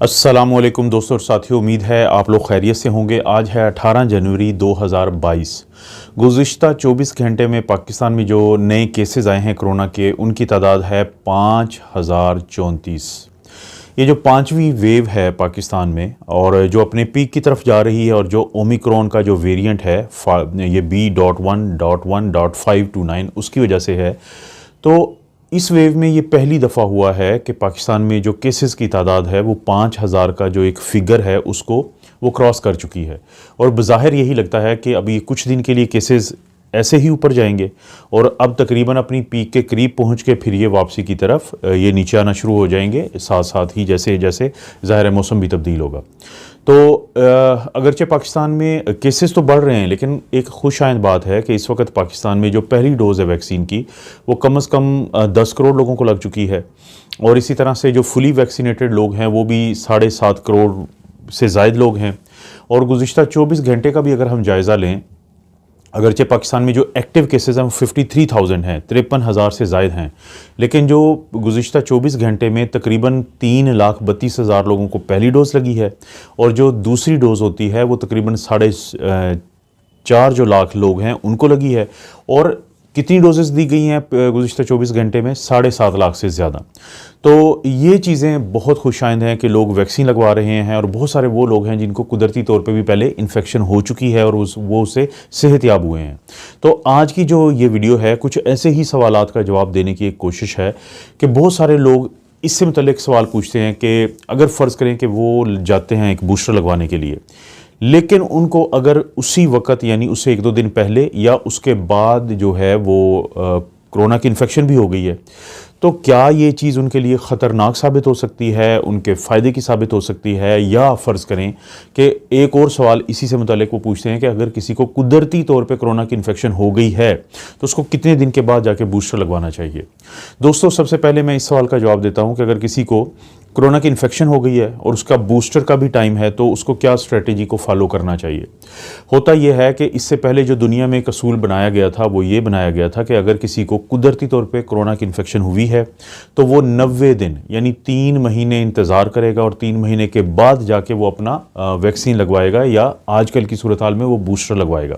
अस्सलामुअलैकुम दोस्तों और साथियों, उम्मीद है आप लोग खैरियत से होंगे। आज है 18 जनवरी 2022। गुज़िश्ता 24 घंटे में पाकिस्तान में जो नए केसेस आए हैं कोरोना के, उनकी तादाद है 5034। ये जो पाँचवीं वेव है पाकिस्तान में और जो अपने पीक की तरफ जा रही है, और जो ओमिक्रॉन का जो वेरिएंट है ये B.1.1.529 उसकी वजह से है। तो इस वेव में ये पहली दफ़ा हुआ है कि पाकिस्तान में जो केसेस की तादाद है वो 5000 का जो एक फ़िगर है उसको वो क्रॉस कर चुकी है। और बज़ाहिर यही लगता है कि अभी कुछ दिन के लिए केसेस ऐसे ही ऊपर जाएंगे और अब तकरीबन अपनी पीक के करीब पहुंच के फिर ये वापसी की तरफ ये नीचे आना शुरू हो जाएंगे, साथ साथ ही जैसे जैसे ज़ाहिर मौसम भी तब्दील होगा। तो अगरचे पाकिस्तान में केसेस तो बढ़ रहे हैं, लेकिन एक खुशाइंद बात है कि इस वक्त पाकिस्तान में जो पहली डोज़ है वैक्सीन की वो कम से कम 10 करोड़ लोगों को लग चुकी है। और इसी तरह से जो फुली वैक्सीनेटेड लोग हैं वो भी 7.5 करोड़ से ज़ायद लोग हैं। और गुज़िश्ता 24 घंटे का भी अगर हम जायज़ा लें, अगरचे पाकिस्तान में जो एक्टिव केसेस हैं वो 53,000 हैं, 53,000 से ज़ायद हैं, लेकिन जो गुज़िश्ता 24 घंटे में तकरीबन 3,32,000 लोगों को पहली डोज़ लगी है और जो दूसरी डोज़ होती है वो तकरीबन 4.5 जो लाख लोग हैं उनको लगी है। और कितनी डोजेस दी गई हैं गुज़िश्ता 24 घंटे में? 7.5 लाख से ज़्यादा। तो ये चीज़ें बहुत खुशाइंद हैं कि लोग वैक्सीन लगवा रहे हैं, और बहुत सारे वो लोग हैं जिनको कुदरती तौर पे भी पहले इन्फेक्शन हो चुकी है और वो उससे सेहतयाब हुए हैं। तो आज की जो ये वीडियो है कुछ ऐसे ही सवालात का जवाब देने की एक कोशिश है कि बहुत सारे लोग इससे मुतल्लिक सवाल पूछते हैं कि अगर फ़र्ज़ करें कि वो जाते हैं एक बूस्टर लगवाने के लिए, लेकिन उनको अगर उसी वक्त यानी उससे 1-2 दिन पहले या उसके बाद जो है वो कोरोना की इन्फेक्शन भी हो गई है, तो क्या ये चीज़ उनके लिए ख़तरनाक साबित हो सकती है, उनके फ़ायदे की साबित हो सकती है? या फ़र्ज़ करें कि एक और सवाल इसी से मुताल्लिक़ वो पूछते हैं कि अगर किसी को कुदरती तौर पे कोरोना की इन्फेक्शन हो गई है तो उसको कितने दिन के बाद जाके बूस्टर लगवाना चाहिए? दोस्तों, सबसे पहले मैं इस सवाल का जवाब देता हूँ कि अगर किसी को कोरोना की इन्फेक्शन हो गई है और उसका बूस्टर का भी टाइम है तो उसको क्या स्ट्रेटजी को फॉलो करना चाहिए। होता यह है कि इससे पहले जो दुनिया में एक असूल बनाया गया था वो ये बनाया गया था कि अगर किसी को कुदरती तौर पे कोरोना की इन्फेक्शन हुई है तो वो 90 दिन यानी 3 महीने इंतज़ार करेगा और 3 महीने के बाद जाके वो अपना वैक्सीन लगवाएगा या आजकल की सूरत हाल में वो बूस्टर लगवाएगा।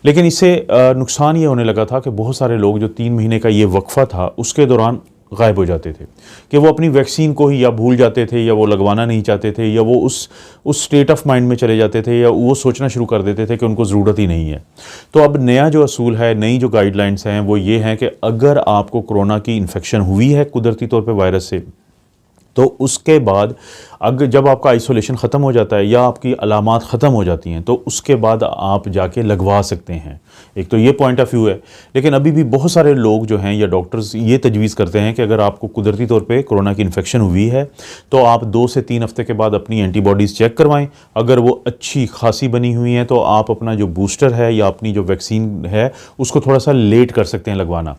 लेकिन इससे नुकसान ये होने लगा था कि बहुत सारे लोग जो 3 महीने का ये वक्फ़ा था उसके दौरान गायब हो जाते थे कि वो अपनी वैक्सीन को ही या भूल जाते थे या वो लगवाना नहीं चाहते थे या वो उस स्टेट ऑफ माइंड में चले जाते थे या वो सोचना शुरू कर देते थे कि उनको ज़रूरत ही नहीं है। तो अब नया जो असूल है, नई जो गाइडलाइंस हैं वो ये हैं कि अगर आपको कोरोना की इन्फेक्शन हुई है कुदरती तौर पे वायरस से, तो उसके बाद जब आपका आइसोलेशन ख़त्म हो जाता है या आपकी अलामात ख़त्म हो जाती हैं तो उसके बाद आप जाके लगवा सकते हैं। एक तो ये पॉइंट ऑफ व्यू है। लेकिन अभी भी बहुत सारे लोग जो हैं या डॉक्टर्स ये तजवीज़ करते हैं कि अगर आपको कुदरती तौर पे कोरोना की इन्फेक्शन हुई है तो आप 2 से 3 हफ्ते के बाद अपनी एंटीबॉडीज़ चेक करवाएं। अगर वो अच्छी खासी बनी हुई हैं तो आप अपना जो बूस्टर है या अपनी जो वैक्सीन है उसको थोड़ा सा लेट कर सकते हैं लगवाना,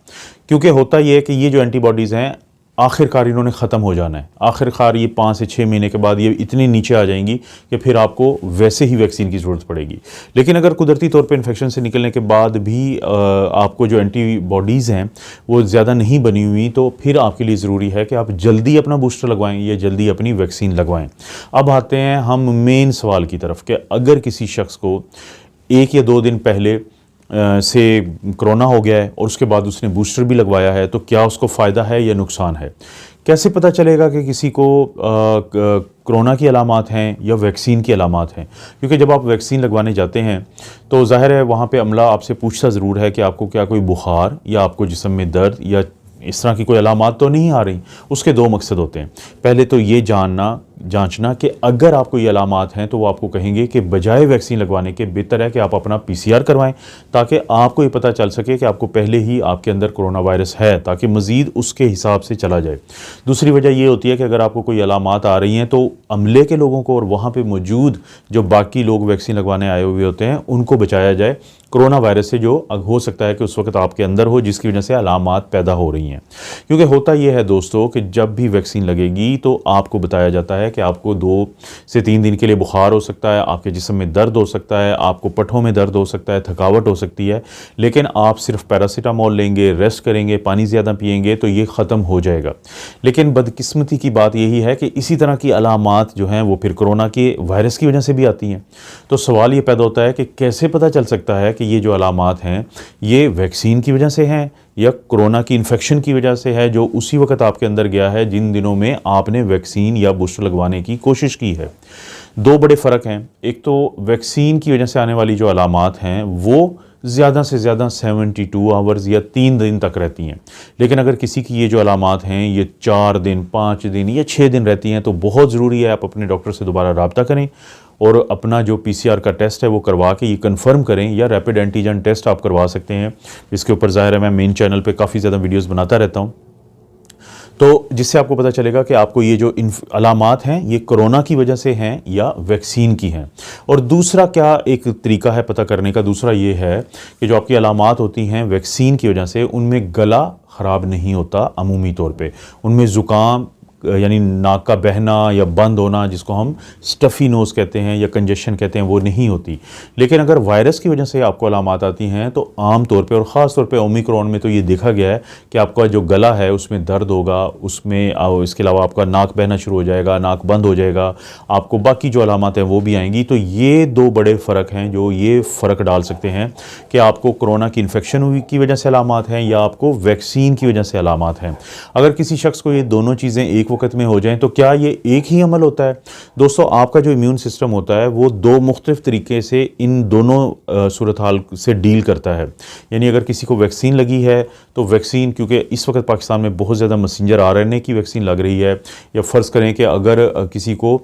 क्योंकि होता ये है कि ये जो एंटीबॉडीज़ हैं आखिरकार इन्होंने ख़त्म हो जाना है। आखिरकार ये 5 से 6 महीने के बाद ये इतनी नीचे आ जाएंगी कि फिर आपको वैसे ही वैक्सीन की ज़रूरत पड़ेगी। लेकिन अगर कुदरती तौर पे इन्फेक्शन से निकलने के बाद भी आपको जो एंटीबॉडीज़ हैं वो ज़्यादा नहीं बनी हुई, तो फिर आपके लिए ज़रूरी है कि आप जल्दी अपना बूस्टर लगवाएं या जल्दी अपनी वैक्सीन लगवाएं। अब आते हैं हम मेन सवाल की तरफ कि अगर किसी शख्स को 1 या 2 दिन पहले से कोरोना हो गया है और उसके बाद उसने बूस्टर भी लगवाया है तो क्या उसको फ़ायदा है या नुकसान है? कैसे पता चलेगा कि किसी को कोरोना की अलामात हैं या वैक्सीन की अलामात हैं? क्योंकि जब आप वैक्सीन लगवाने जाते हैं तो ज़ाहिर है वहाँ पे अमला आपसे पूछता ज़रूर है कि आपको क्या कोई बुखार या आपको जिस्म में दर्द या इस तरह की कोई अलामात तो नहीं आ रही। उसके 2 मकसद होते हैं। पहले तो ये जांचना कि अगर आपको ये अलामात हैं तो वो आपको कहेंगे कि बजाय वैक्सीन लगवाने के बेहतर है कि आप अपना PCR करवाएं ताकि आपको ये पता चल सके कि आपको पहले ही आपके अंदर कोरोना वायरस है, ताकि मज़ीद उसके हिसाब से चला जाए। दूसरी वजह ये होती है कि अगर आपको कोई अलामात आ रही हैं तो अमले के लोगों को और वहाँ पर मौजूद जो बाकी लोग वैक्सीन लगवाने आए हुए होते हैं उनको बचाया जाए कोरोना वायरस से, जो हो सकता है कि उस वक्त आपके अंदर हो, जिसकी वजह से अलामात पैदा हो रही हैं। क्योंकि होता यह है दोस्तों कि जब भी वैक्सीन लगेगी तो आपको बताया जाता है कि आपको 2 से 3 दिन के लिए बुखार हो सकता है, आपके जिस्म में दर्द हो सकता है, आपको पट्ठों में दर्द हो सकता है, थकावट हो सकती है, लेकिन आप सिर्फ पैरासीटामोल लेंगे, रेस्ट करेंगे, पानी ज़्यादा पिएंगे तो ये ख़त्म हो जाएगा। लेकिन बदकिस्मती की बात यही है कि इसी तरह की अलामात जो हैं वो फिर कोरोना के वायरस की वजह से भी आती हैं। तो सवाल ये पैदा होता है कि कैसे पता चल सकता है कि ये जो अलामात हैं ये वैक्सीन की वजह से हैं या कोरोना की इन्फेक्शन की वजह से है जो उसी वक्त आपके अंदर गया है जिन दिनों में आपने वैक्सीन या बूस्टर लगवाने की कोशिश की है। 2 बड़े फ़र्क हैं। एक तो वैक्सीन की वजह से आने वाली जो अलामात हैं वो ज़्यादा से ज़्यादा 72 आवर्स या 3 दिन तक रहती हैं, लेकिन अगर किसी की ये जो अलामात हैं ये 4 दिन, 5 दिन या 6 दिन रहती हैं तो बहुत ज़रूरी है आप अपने डॉक्टर से दोबारा रब्ता करें और अपना जो PCR का टेस्ट है वो करवा के ये कंफर्म करें, या रैपिड एंटीजन टेस्ट आप करवा सकते हैं। इसके ऊपर ज़ाहिर है मैं मेन चैनल पे काफ़ी ज़्यादा वीडियोस बनाता रहता हूँ, तो जिससे आपको पता चलेगा कि आपको ये जो अलामात हैं ये कोरोना की वजह से हैं या वैक्सीन की हैं। और दूसरा क्या एक तरीका है पता करने का, दूसरा ये है कि जो आपकी अलामात होती हैं वैक्सीन की वजह से उनमें गला ख़राब नहीं होता अमूमी तौर पे, उनमें ज़ुकाम यानी नाक का बहना या बंद होना जिसको हम स्टफ़ी नोज़ कहते हैं या कंजेशन कहते हैं वो नहीं होती। लेकिन अगर वायरस की वजह से आपको अलामात आती हैं तो आम तौर पे और ख़ास तौर पे ओमिक्रॉन में तो ये देखा गया है कि आपका जो गला है उसमें दर्द होगा, उसमें इसके अलावा आपका नाक बहना शुरू हो जाएगा, नाक बंद हो जाएगा, आपको बाकी जो अलामात हैं वो भी आएंगी। तो ये 2 बड़े फ़र्क हैं जो ये फ़र्क डाल सकते हैं कि आपको कोरोना की इन्फेक्शन हुई की वजह से अलामात हैं या आपको वैक्सीन की वजह से अलामात हैं। अगर किसी शख्स को ये दोनों चीज़ें एक वक्त में हो जाएं तो क्या ये एक ही अमल होता है? दोस्तों, आपका जो इम्यून सिस्टम होता है वो 2 मुख्तलिफ तरीके से इन दोनों सूरत हाल से डील करता है। यानी अगर किसी को वैक्सीन लगी है तो वैक्सीन, क्योंकि इस वक्त पाकिस्तान में बहुत ज़्यादा मैसेंजर RNA की वैक्सीन लग रही है, या फ़र्ज़ करें कि अगर किसी को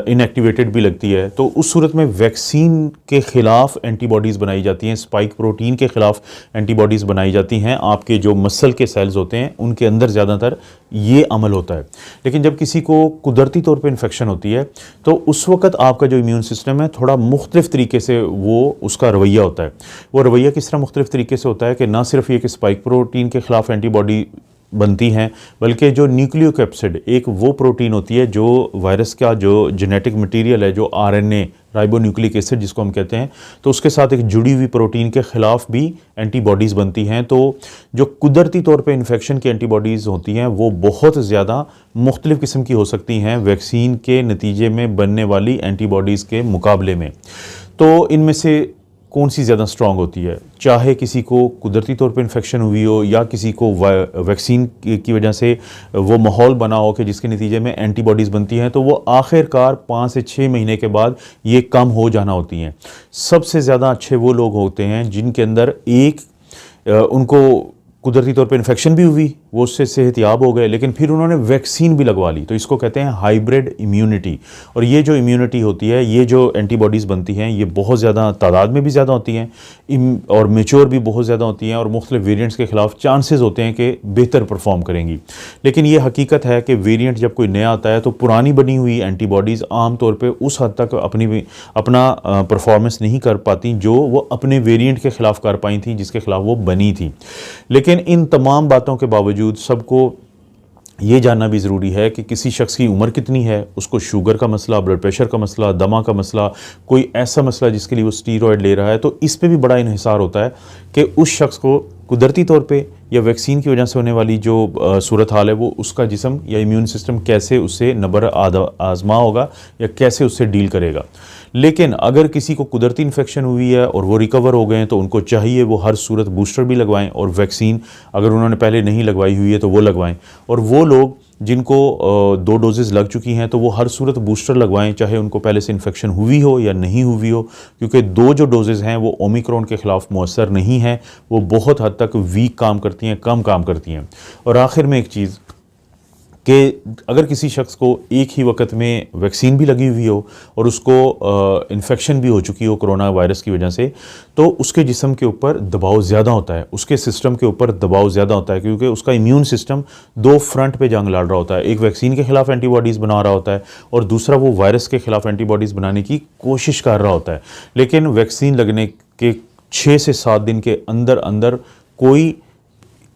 इनएक्टिवेटेड भी लगती है तो उस सूरत में वैक्सीन के ख़िलाफ़ एंटीबॉडीज़ बनाई जाती हैं, स्पाइक प्रोटीन के ख़िलाफ़ एंटीबॉडीज़ बनाई जाती हैं। आपके जो मसल के सेल्स होते हैं उनके अंदर ज़्यादातर ये अमल होता है। लेकिन जब किसी को कुदरती तौर पे इन्फेक्शन होती है तो उस वक्त आपका जो इम्यून सिस्टम है थोड़ा मुख्तलिफ तरीके से वो उसका रवैया होता है। वो रवैया किस तरह मुख्तलिफ तरीके से होता है कि ना सिर्फ ये कि स्पाइक प्रोटीन के ख़िलाफ़ एंटीबॉडी बनती हैं, बल्कि जो न्यूक्लियोकैप्सिड एक वो प्रोटीन होती है जो वायरस का जो जेनेटिक मटेरियल है, जो RNA राइबोन्यूक्लिक एसिड जिसको हम कहते हैं, तो उसके साथ एक जुड़ी हुई प्रोटीन के ख़िलाफ़ भी एंटीबॉडीज़ बनती हैं। तो जो कुदरती तौर पे इन्फेक्शन की एंटीबॉडीज़ होती हैं वो बहुत ज़्यादा मुख्तलिफ़ किस्म की हो सकती हैं वैक्सीन के नतीजे में बनने वाली एंटीबॉडीज़ के मुकाबले में। तो इनमें से कौन सी ज़्यादा स्ट्रॉन्ग होती है? चाहे किसी को कुदरती तौर पे इन्फेक्शन हुई हो या किसी को वैक्सीन की वजह से वो माहौल बना हो कि जिसके नतीजे में एंटीबॉडीज़ बनती हैं, तो वो आखिरकार 5 से 6 महीने के बाद ये कम हो जाना होती हैं। सबसे ज़्यादा अच्छे वो लोग होते हैं जिनके अंदर उनको कुदरती तौर पे इन्फेक्शन भी हुई, वो उससे सेहतयाब हो गए, लेकिन फिर उन्होंने वैक्सीन भी लगवा ली, तो इसको कहते हैं हाइब्रिड इम्यूनिटी। और ये जो इम्यूनिटी होती है, ये जो एंटीबॉडीज़ बनती हैं, ये बहुत ज़्यादा तादाद में भी ज़्यादा होती हैं और मेच्योर भी बहुत ज़्यादा होती हैं और मुख्तलिफ वेरिएंट्स के ख़िलाफ़ चांसेस होते हैं कि बेहतर परफॉर्म करेंगी। लेकिन ये हकीकत है कि वेरिएंट जब कोई नया आता है तो पुरानी बनी हुई एंटीबॉडीज़ आम तौर पर उस हद तक अपना परफॉर्मेंस नहीं कर पाती जो वो अपने वेरिएंट के ख़िलाफ़ कर पाई थी जिसके ख़िलाफ़ वो बनी थी। लेकिन इन तमाम बातों के बावजूद सबको ये जानना भी ज़रूरी है कि किसी शख्स की उम्र कितनी है, उसको शुगर का मसला, ब्लड प्रेशर का मसला, दमा का मसला, कोई ऐसा मसला जिसके लिए वो स्टीरॉयड ले रहा है, तो इस पे भी बड़ा इन्हिसार होता है कि उस शख्स को कुदरती तौर पे या वैक्सीन की वजह से होने वाली जो सूरत हाल है वो उसका जिस्म या इम्यून सिस्टम कैसे उससे नबर आज़मा होगा या कैसे उससे डील करेगा। लेकिन अगर किसी को कुदरती इन्फेक्शन हुई है और वो रिकवर हो गए हैं तो उनको चाहिए वो हर सूरत बूस्टर भी लगवाएं और वैक्सीन अगर उन्होंने पहले नहीं लगवाई हुई है तो वो लगवाएं। और वो लोग जिनको 2 डोजेज़ लग चुकी हैं तो वो हर सूरत बूस्टर लगवाएं, चाहे उनको पहले से इन्फेक्शन हुई हो या नहीं हुई हो, क्योंकि 2 जो डोजेज़ हैं वो ओमिक्रॉन के ख़िलाफ़ मौसर नहीं हैं, वो बहुत हद तक वीक काम करती हैं, कम काम करती हैं। और आखिर में एक चीज़ कि अगर किसी शख्स को एक ही वक्त में वैक्सीन भी लगी हुई हो और उसको इन्फेक्शन भी हो चुकी हो कोरोना वायरस की वजह से, तो उसके जिस्म के ऊपर दबाव ज़्यादा होता है, उसके सिस्टम के ऊपर दबाव ज़्यादा होता है, क्योंकि उसका इम्यून सिस्टम 2 फ्रंट पे जंग लड़ रहा होता है। एक वैक्सीन के ख़िलाफ़ एंटीबॉडीज़ बना रहा होता है और दूसरा वो वायरस के ख़िलाफ़ एंटीबॉडीज़ बनाने की कोशिश कर रहा होता है। लेकिन वैक्सीन लगने के 6 से 7 दिन के अंदर अंदर कोई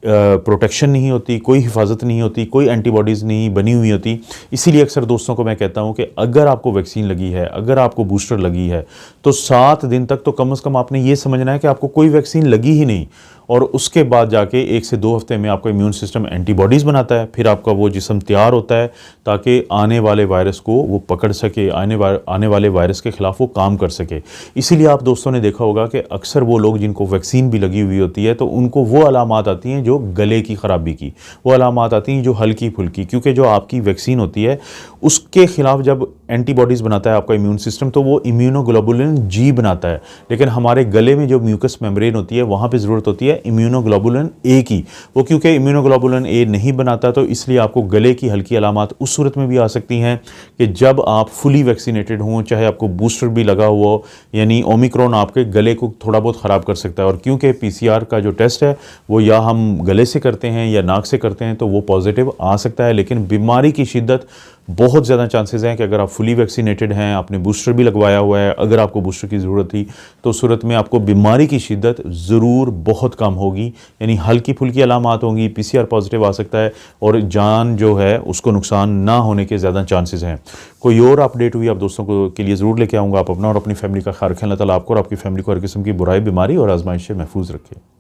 प्रोटेक्शन नहीं होती, कोई हिफाजत नहीं होती, कोई एंटीबॉडीज़ नहीं बनी हुई होती। इसीलिए अक्सर दोस्तों को मैं कहता हूं कि अगर आपको वैक्सीन लगी है, अगर आपको बूस्टर लगी है, तो 7 दिन तक तो कम से कम आपने ये समझना है कि आपको कोई वैक्सीन लगी ही नहीं, और उसके बाद जाके 1 से 2 हफ्ते में आपका इम्यून सिस्टम एंटीबॉडीज़ बनाता है, फिर आपका वो जिस्म तैयार होता है ताकि आने वाले वायरस को वो पकड़ सके, आने वाले वायरस के ख़िलाफ़ वो काम कर सके। इसीलिए आप दोस्तों ने देखा होगा कि अक्सर वो लोग जिनको वैक्सीन भी लगी हुई होती है तो उनको वो अलामात आती हैं जो गले की ख़राबी की, वो अलामात आती हैं जो हल्की फुल्की, क्योंकि जो आपकी वैक्सीन होती है उसके ख़िलाफ़ जब एंटीबॉडीज़ बनाता है आपका इम्यून सिस्टम तो वो इम्यूनोग्लोबुलिन जी बनाता है। लेकिन हमारे गले में जो म्यूकस मेम्ब्रेन होती है वहाँ पे ज़रूरत होती है इम्यूनोग्लोबुलिन ए की। वो क्योंकि इम्यूनोग्लोबुलिन ए नहीं बनाता तो इसलिए आपको गले की हल्की अलामात उस सूरत में भी आ सकती हैं कि जब आप फुली वैक्सीनेटेड हों, चाहे आपको बूस्टर भी लगा हुआ हो, यानी ओमिक्रॉन आपके गले को थोड़ा बहुत ख़राब कर सकता है। और क्योंकि PCR का जो टेस्ट है वो या हम गले से करते हैं या नाक से करते हैं तो वो पॉजिटिव आ सकता है। लेकिन बीमारी की शिद्दत बहुत ज़्यादा चांसेस हैं कि अगर आप फुली वैक्सीनेटेड हैं, आपने बूस्टर भी लगवाया हुआ है, अगर आपको बूस्टर की ज़रूरत थी तो उस सूरत में आपको बीमारी की शिद्दत ज़रूर बहुत कम होगी, यानी हल्की फुल्की अलामात होंगी, PCR पॉजिटिव आ सकता है और जान जो है उसको नुकसान ना होने के ज़्यादा चांसेस हैं। कोई और अपडेट हुई आप दोस्तों को के लिए ज़रूर लेके आऊँगा। आप अपना और अपनी फैमिली का ख्याल रखें। अल्लाह ताला आपको और आपकी फैमिली को हर किस्म की बुराई, बीमारी और आजमाइश से महफूज रखे।